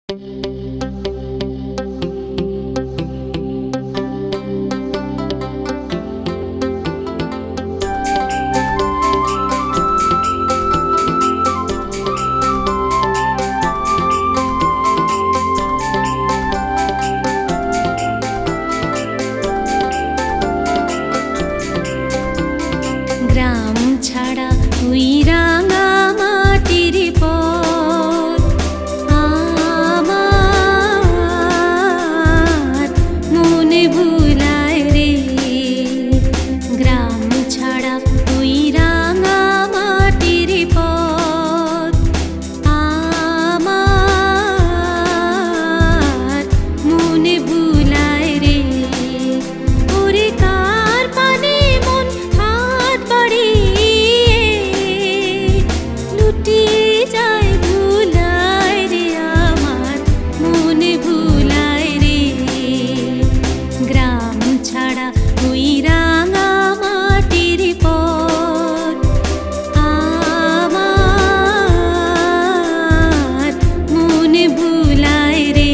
গ্রাম ছাড়া ওই রাঙা মাটির পথ আমার মনে ভুলায় রে। গ্রাম ছাড়া ওই রাঙা মাটির পথ আমার মনে ভুলায় রে। ওরে কার পানে মন হাত বাড়িয়ে লুটিয়ে যায় ভুলায় রে, আমার মনে ভুলায় রে। গ্রাম ছাড়া ওই রাঙা মাটির পথ আমার মনে ভুলায় রে।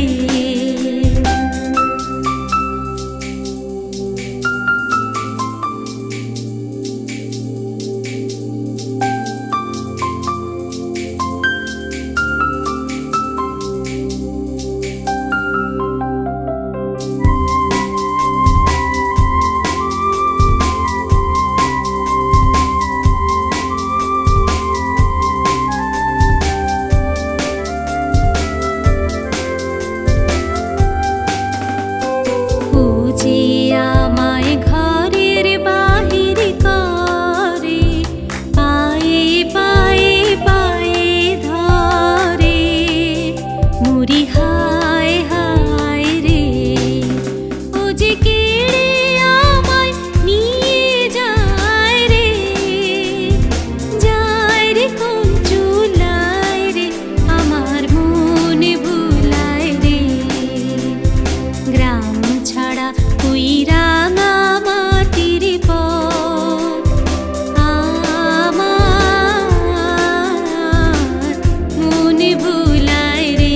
আমায় ঘরের বাহির করে, পায়ে পায়ে পায়ে ধরে, মুড়ি হায় হায় রে। ও যে কেড়ে আমায় নিয়ে যায় রে, যায় রে কোন চুলায় রে, আমার মনে ভুলায় রে। গ্রাম ছাড়া ওই রাঙা মাটির পথ আমার মনে ভুলায় রে।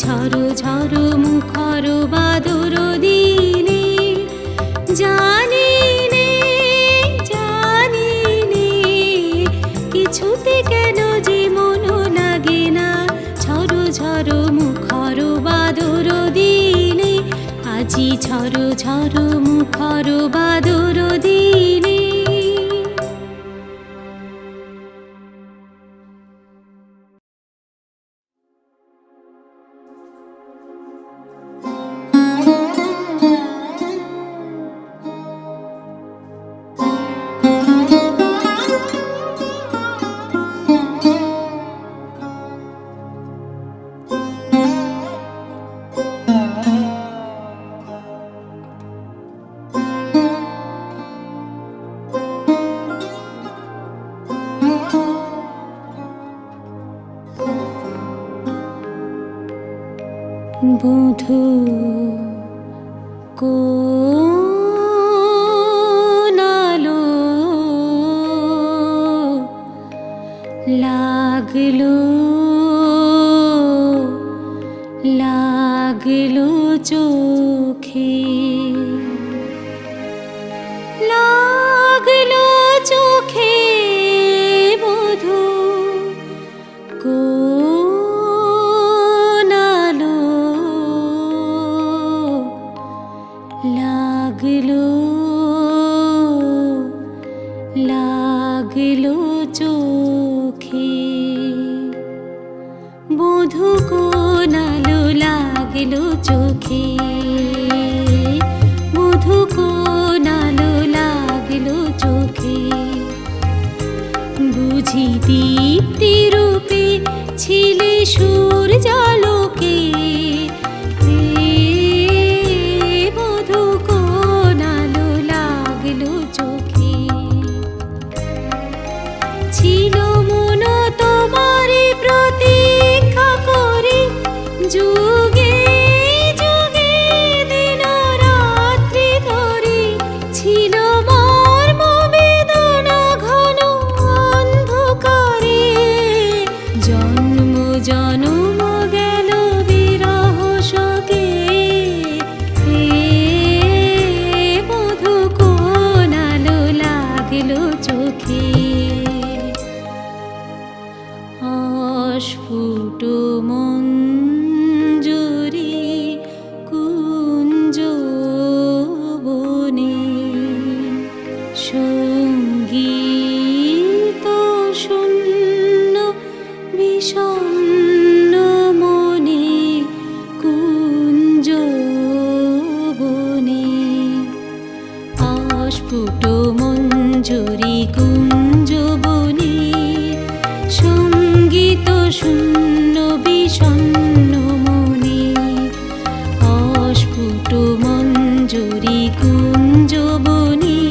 ঝড়ো ঝড়ো মুখর বাদর দিনে জানি নে কিছুতে কেন যে মন লাগে না। ঝড়ো ঝড়ো মুখর বাদর দিনে আজি ঝড়ো ঝড়ো মুখর বাদর দিনে। বধূ কোনালো লাগলো লাগলো চোখে লাগলো চোখে বধূ লাগলো লাগলো চোখে বধূ কোনালো লাগলো চোখে বধূ কোনালো লাগলো চোখে বুঝি দীপ্তি রূপে ছিলে সূর্যালোকে ছিল মন তোমারে প্রতীক্ষা করে যুগে যুগে দিন রাত্রি ধরে ছিল মর্ম বেদনা ঘন অন্ধকারে জন্ম জন্ম গেল বিরহ শোকে বধূ কোনালো লাগলো চোখে অস্ফুট মঞ্জরি কুঞ্জ বনে সঙ্গীত শূন্য বিষণ্ণ মনে কুঞ্জ বনে অস্ফুট মঞ্জরি কুঞ্জ বনে সঙ্গীত শূন্য বিষণ্ণ মনে অস্ফুট মঞ্জরি কুঞ্জ বনে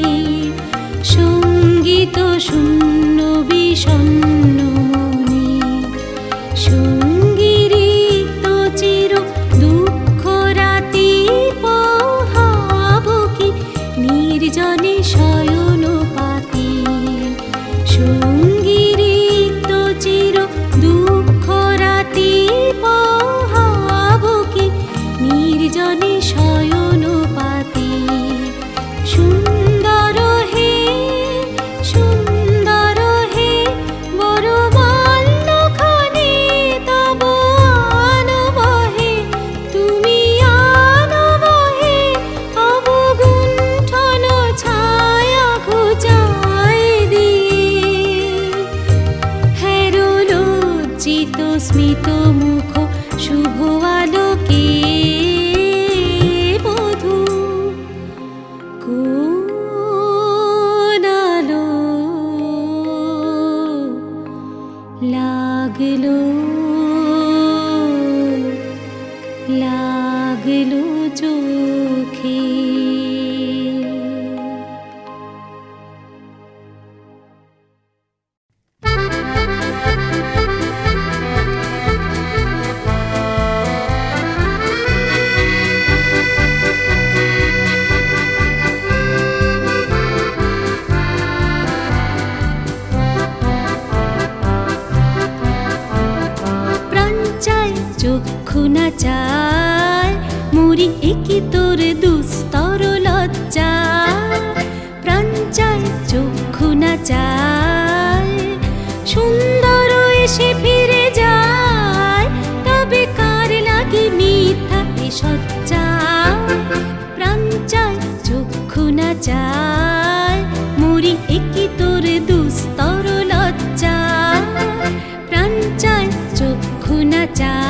সঙ্গীত শূন্য বিষণ্ণ মনে সঙ্গীরিত চির দুঃখ রাতি পোহাবকি নির্জনে শয়ন পাতি সঙ্গীরিত চির দুঃখ রাতি পোহাবকি নির্জনে শয়ন পাতি সুন্দর হে বড় মাল্যখানি তব আনবহে তুমি আনবহে অবগুণ্ঠন ছায়া ঘুচায় দিয়ে হেরো লজ্জিত স্মিত মুখ শুভ আলোকে বধূ কোনালো লাগলো লাগলো চোখে চক্ষু না মরি একি তোর দুস্তর লজ্জা, প্রাণ চায় চক্ষু না চায়, সুন্দর এসে ফিরে যায়, তবে কার লাগে মিথ্যা এ সজ্জা। প্রাণ চায় চক্ষু না চায়, মরি একি তোর দুস্তর লজ্জা, প্রাণ চায় চক্ষু না চায়।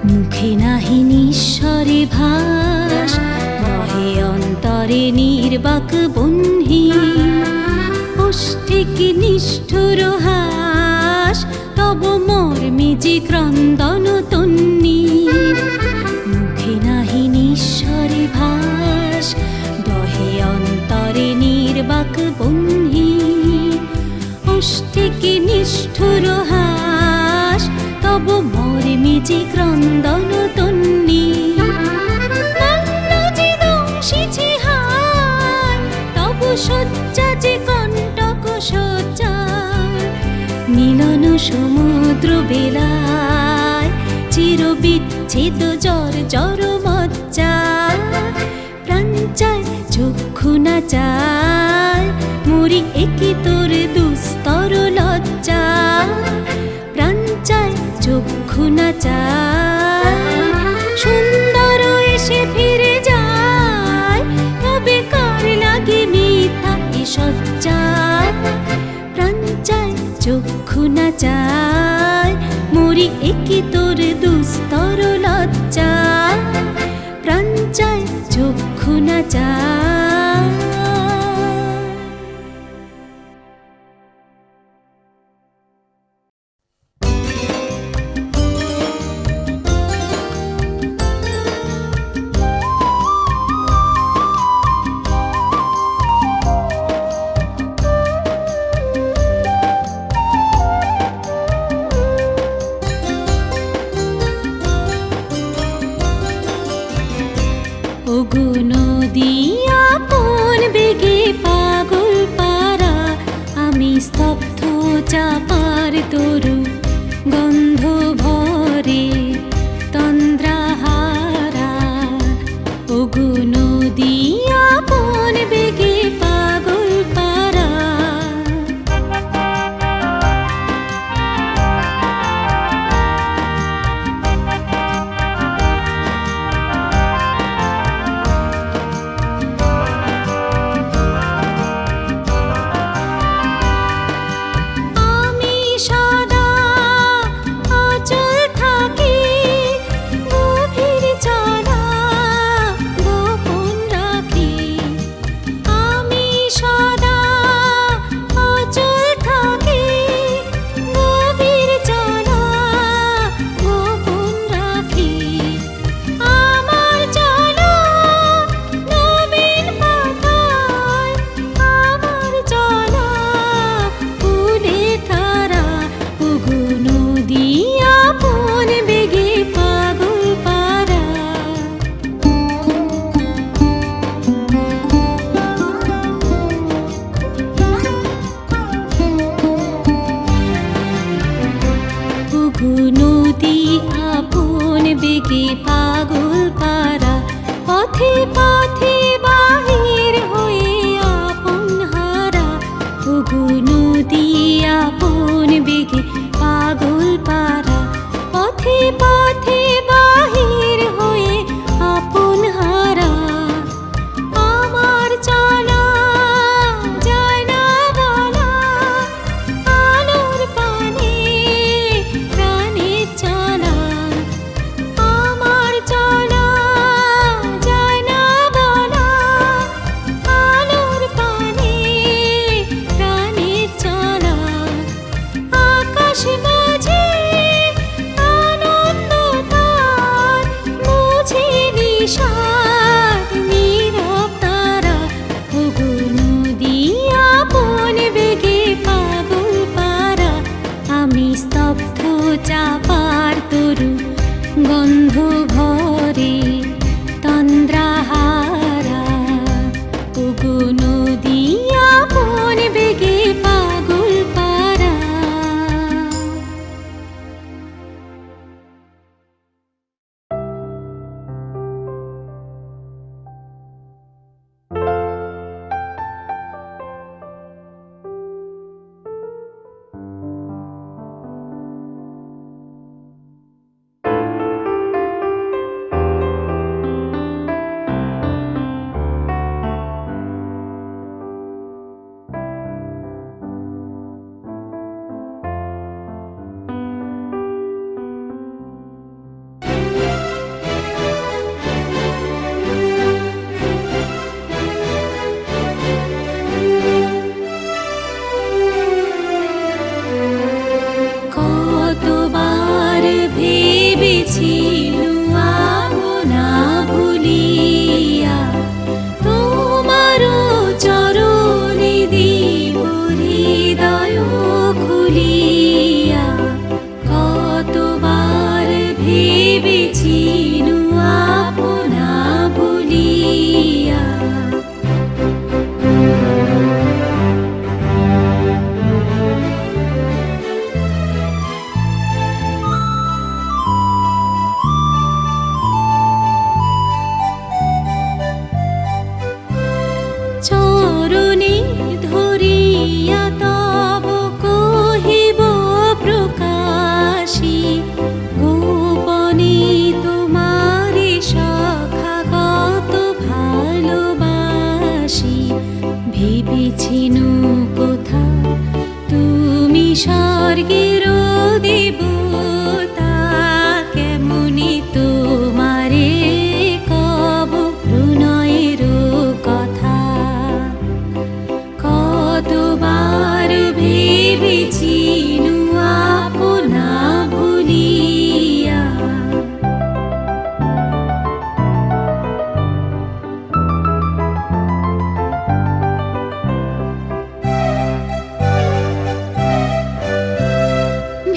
মুখে নাহি নিঃস্বরে ভাস, বহে অন্তরে নির্বাক বহ্নি, ওষ্ঠিক নিষ্ঠুর হাস, তব মর্মে যে ক্রন্দন তন্নি। মুখে নাহি নিঃস্বরে ভাস, বহে অন্তরে নির্বাক বহ্নি, ওষ্ঠিক নিষ্ঠুর হাস, তব মর্মে যে ক্রন্দন তন্নি। তব শয্যা যে কণ্টক শয্যা, মিলন সমুদ্র বেলায়, চির বিচ্ছেদ জ্বর জ্বর মজ্জা। প্রাণ চায় চক্ষু না চায়, মরি একি তোর দুস্তর লজ্জা, প্রাণ চায় চক্ষু না চায়, সুন্দর এসে ফিরে যায়, তবে কার লাগে মিথ্যা এ সজ্জা। প্রাণ চায় চক্ষু না চায়, মরি একি তোর দুস্তর লজ্জা, প্রাণ চায় চক্ষু না চায়। ওগো নদী আপন বেগে পাগল পারা, আমি স্তব্ধ চাপার তরু গন্ধ ভরে তন্দ্রাহারা। ওগো নদী আপন বেগে পাগল পারা, বেগে পাগল পারা, পথে পথে বাহির হয়ে আপন হারা। ওগো নদী আপন বেগে পাগল পারা, পথে পথে বাহির হয়ে আপন হারা। আমার চলা যায় না বলা, আলোর পানে প্রাণের চলা। আমার চলা যায় না বলা, আলোর পানে প্রাণের চলা। আকাশ মাঝে আনন্দ তার, মুছে বিষাদ নীরব তারা। ওগো নদী আপন বেগে পাগল পারা, আমি স্তব্ধ চাপার তরু গন্ধ চরণে ধরিয়া তব কহিব প্রকাশী, গোপনে তোমারে সখা কত ভালোবাসি। ভেবেছিন কোথা তুমি স্বর্গের দেবতা, কেমনি তোমারে কব প্রণয়ের কথা। কতবার ভেবেছিন আপনা ভুলিয়া,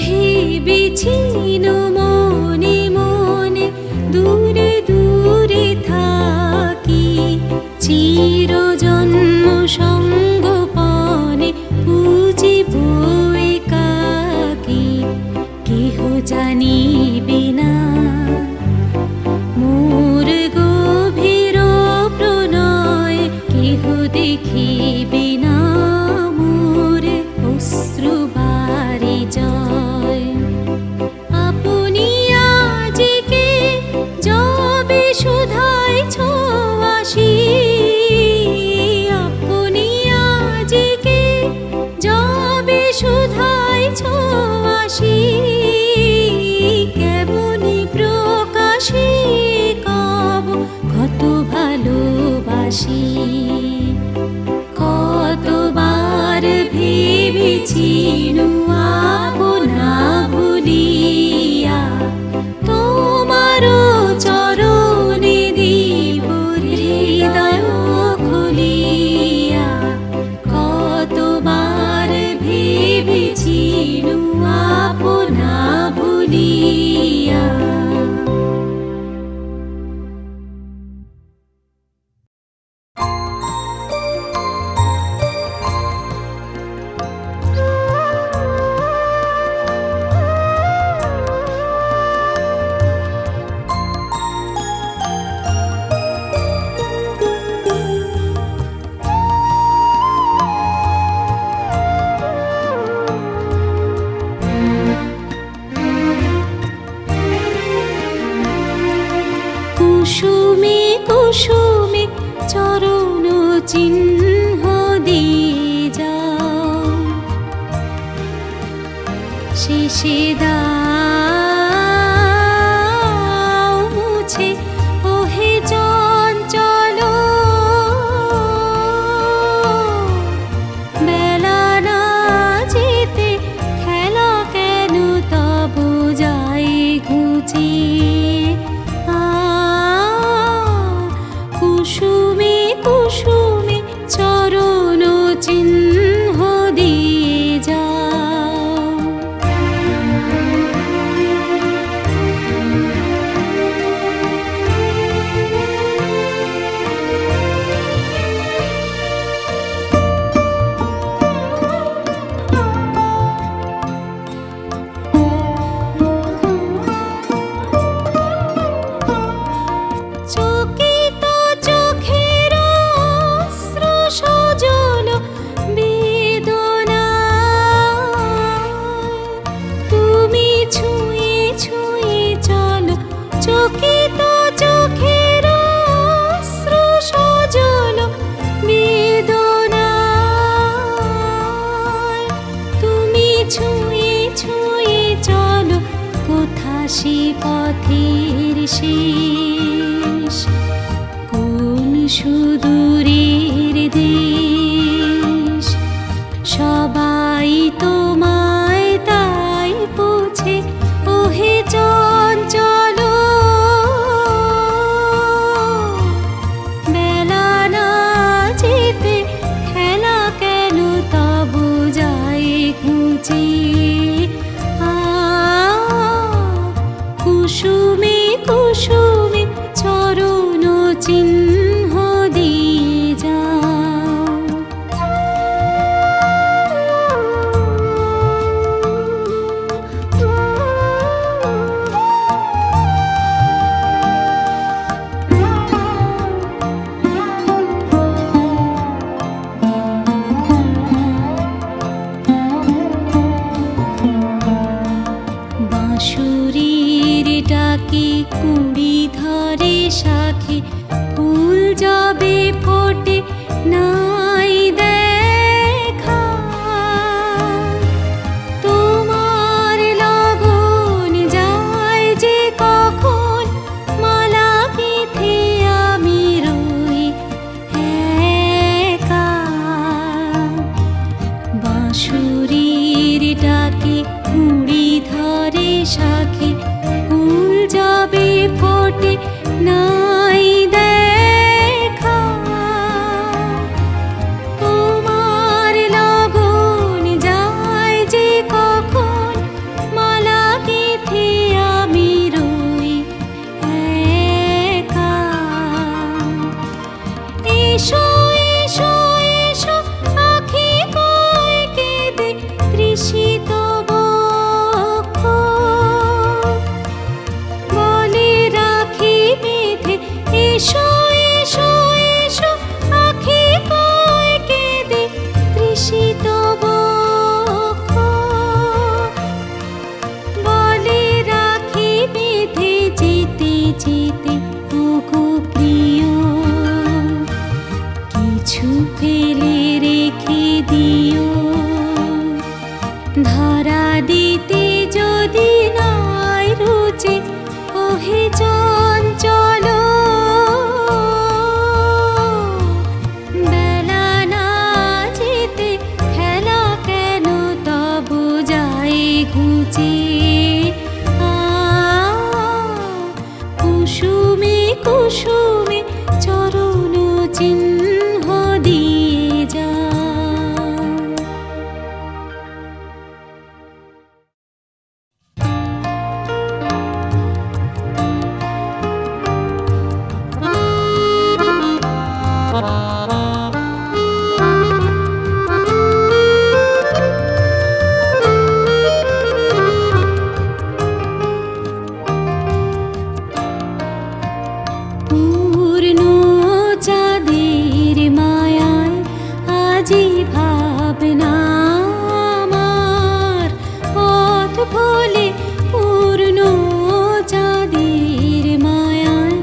ভেবেছিন মনে মনে দূরে দূরে থাকি, চিরজন্ম সঙ্গপনে পুজিব একাকী। কেহ জানিবে না মোর গভীর প্রণয়, কেহ দেখিবে না মোর অশ্রুবারি জয়। আপনি আজিকে যবে সুধায় ছোঁয়াশি, আপনি আজিকে যবে সুধায় ছোঁয়াশি, কেমনি প্রকাশে কব কত ভালোবাসি। কতবার ভেবেছিন আপনা ভুলিয়া, তোমার চরণে দিব হৃদয় খুলিয়া। কতবার ভেবেছিন আপনা ভুলিয়া। কুসুমে কুসুমে চরণ চিহ্ন দিয়ে যাও, শেষে দাও মুছে ওহে চঞ্চল। বেলা না যেতে খেলা কেন তব যায় ঘুচিয়ে। কুসুমে কুসুমে চরণ চিহ্ন দিয়ে যাও। চকিত চোখের অশ্রু সজল বেদনায়, তুমি ছুঁয়ে ছুঁয়ে চলো। চকিত চোখের অশ্রু সজল বেদনায়, তুমি ছুঁয়ে ছুঁয়ে চলো। কোথা সে পথের শেষ, কোন সুদূরের দেশ। সবাই তোমায় তাই পুছে ওহে চঞ্চল। বেলা না যেতে খেলা কেন তব যায় ঘুচিয়ে। কুসুমে কুসুমে শাখে ফুল যাবে ফোটে নাই দেখা। তোমার লগন যায় যে কখন মালা পিঠে আমি রই একা। বাঁশুরির ডাকে কুড়ি ধরে শাখে ফুল যাবে ফোটে নাই দেখা। তোমার লগন যায় যে কখন মালা গেঁথে আমি রই একা। এসো এসো এসো আঁখি কয় কেঁদে তৃষিত বক্ষ, বলে রাখি বেঁধে। এসো এসো এসো আঁখি কয় কেঁদে তৃষিত বক্ষ, বলে রাখি বেঁধে। যেতে যেতে ওগো প্রিয় কিছু ফেলে রেখে দিও। ধরা দিতে যদি নাই রুচে ওহে চঞ্চল, বেলা না যেতে খেলা কেন তবু যায় ঘুচে। কুসুমে কুসুমে চরণ চিহ্ন দিয়ে যা। পূর্ণ চাঁদের মায়ায় আজি ভাবনা আমার পথ ভোলে। পূর্ণ চাঁদের মায়ায়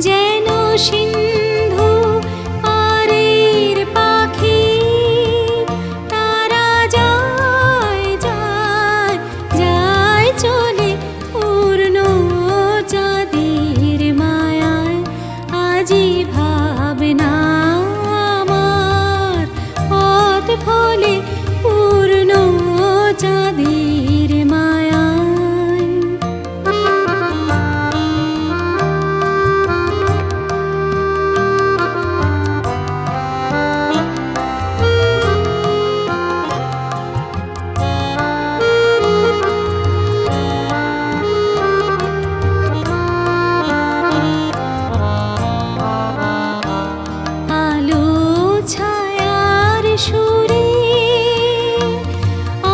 যেন সিন্ধু পারের পাখি তারা যায় যায় যায় চলে। পূর্ণ চাঁদের মায়ায় আজি ভাবনা আমার পথ ভোলে। পূর্ণ চাঁদের মায়ায়। আলো ছায়ার সুরে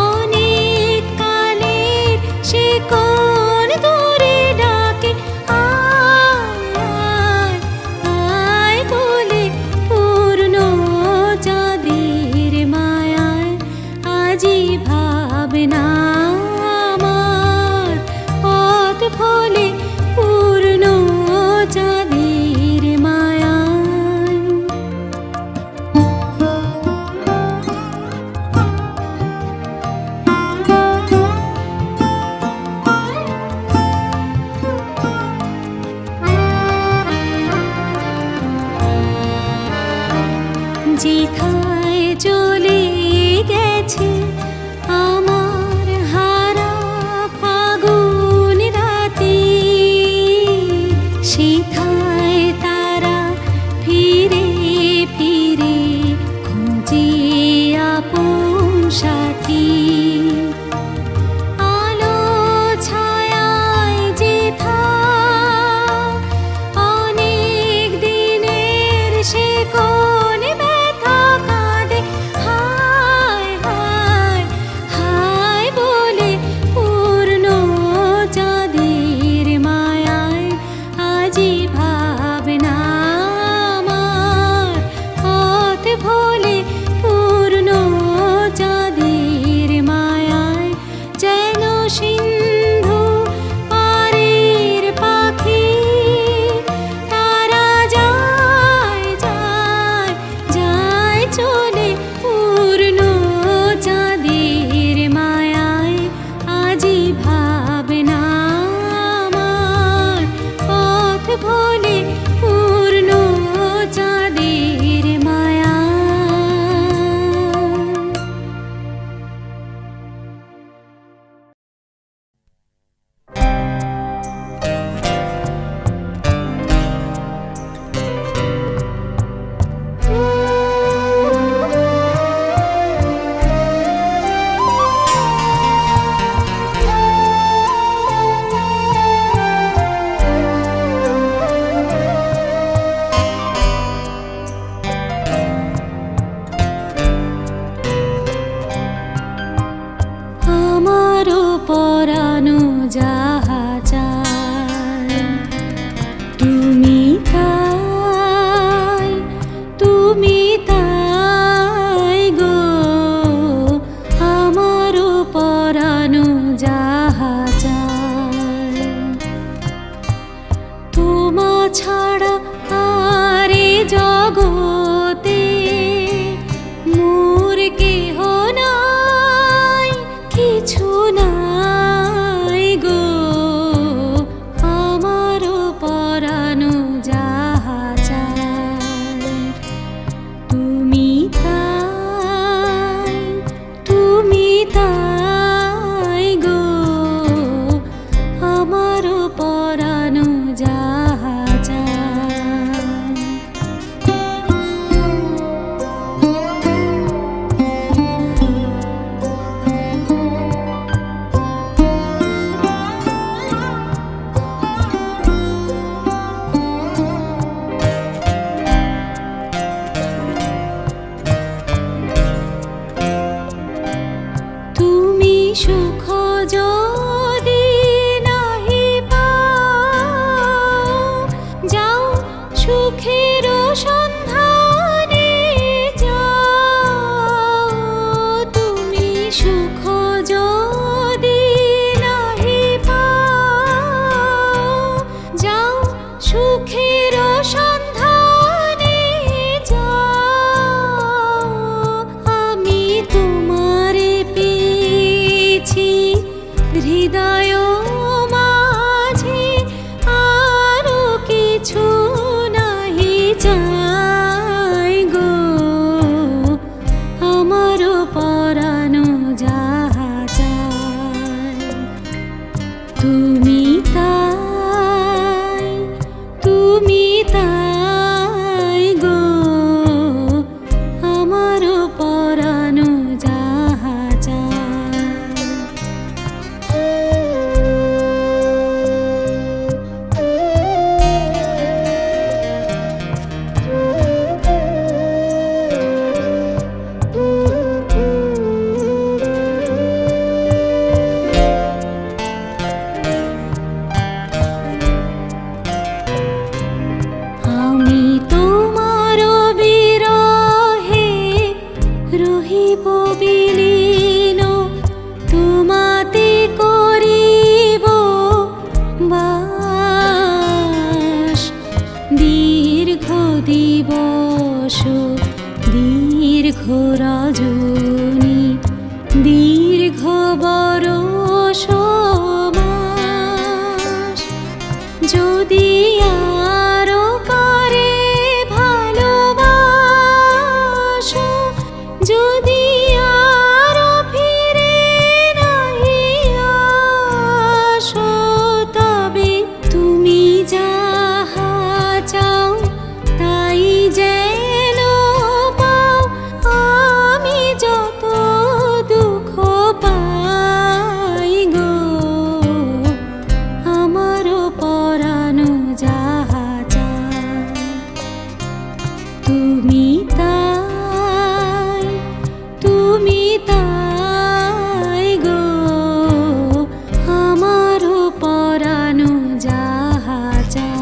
অনেক কালের সে কোন দূরে ডাকে আয় আয় আয় বলে। পূর্ণ চাঁদের মায়ায় আজি ভাবনা আমার পথ ভোলে। পূর্ণ চাঁদের মায়ায়। যেথায় চলে গেছে আমার হারা ফাগুন রাতে, সেথায় তারা ফিরে ফিরে খুঁজে আপন সাথী। আলো ছায়ায় যেথা অনেক দিনের সে কোন ব্যথা কাঁদে হায় হায় হায় বলে। পূর্ণ চাঁদের মায়ায় আজি তুমি তাই, তুমি তাই গো আমারও পরানো যাহা চায়। তোমা ছাড়া আর এ জগতে মোর কেহ নাই, কিছু নাই গো আমারও পরানো যাহা চায়। তুমি তাই, তুমি তাই গো আমারও পরানো যাহা চায়। তুমি সুখ যদি নাহি পাও, যাও সুখের সন্ধানে যাও। তুমি সুখ যদি নাহি পাও, যাও সুখের সন্ধানে যাও। আমি তোমারে পেয়েছি হৃদয় মাঝে, আরো কিছু নাহি চাই গো আমারও পরানো যাহা চায়। তুমি তাই, তুমি তাই গো আমারও পরানো যাহা চায়। আমি তোমার বিরহে রহিব বিলীন, তোমাতে করিব বাস। দীর্ঘ দিবস দীর্ঘ রজনী, দীর্ঘ বরষ মাস। যদি আরো কারে ভালোবাসো, যদি আরো ফিরে নাহি আসো, তবে তুমি যাহা চাও তাই যেন পাও। আমি যত দুঃখ পাই গো আমারও পরানো যাহা চায়। তুমি তাই, তুমি তাই গো আমারও পরানো যাহা চায়।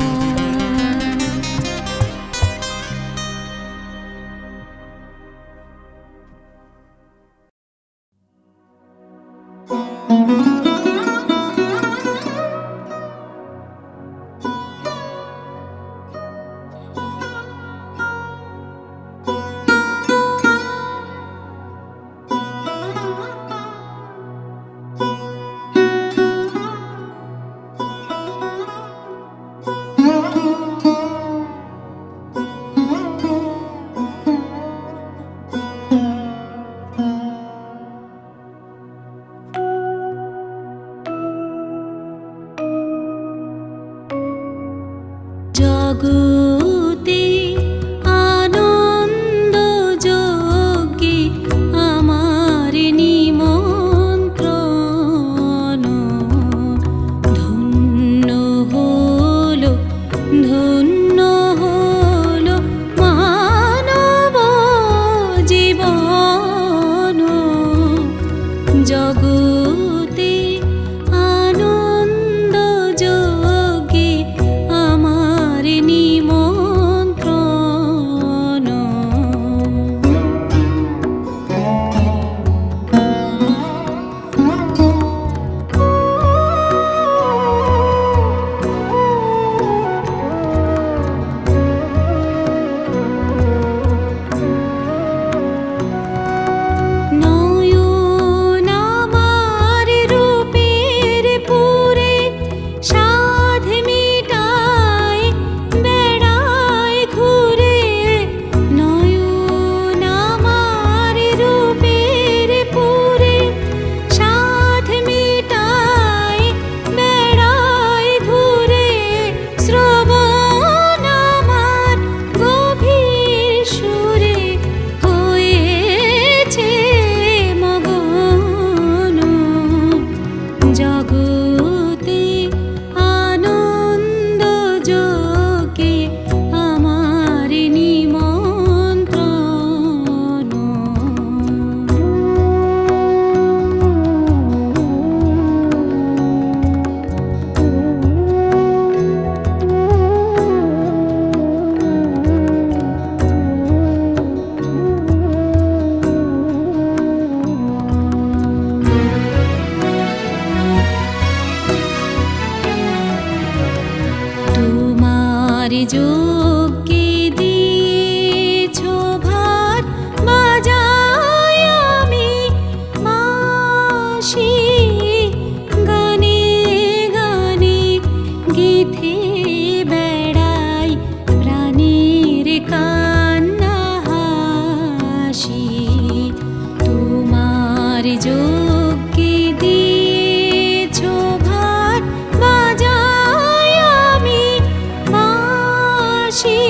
জগতে আনন্দ যজ্ঞে আমার নিমন্ত্রণ। ধন্য হলো, ধন্য হলো মানব জীবন। জগতে আনন্দ যজ্ঞে আমার তোমার যজ্ঞে দিয়েছো ভার বাজাই আমি বাঁশি গানে গানে গেথে বেড়াই প্রাণের কান্না হাসি তোমার যজ্ঞে দিয়েছো ভার বাজাই আমি বাঁশি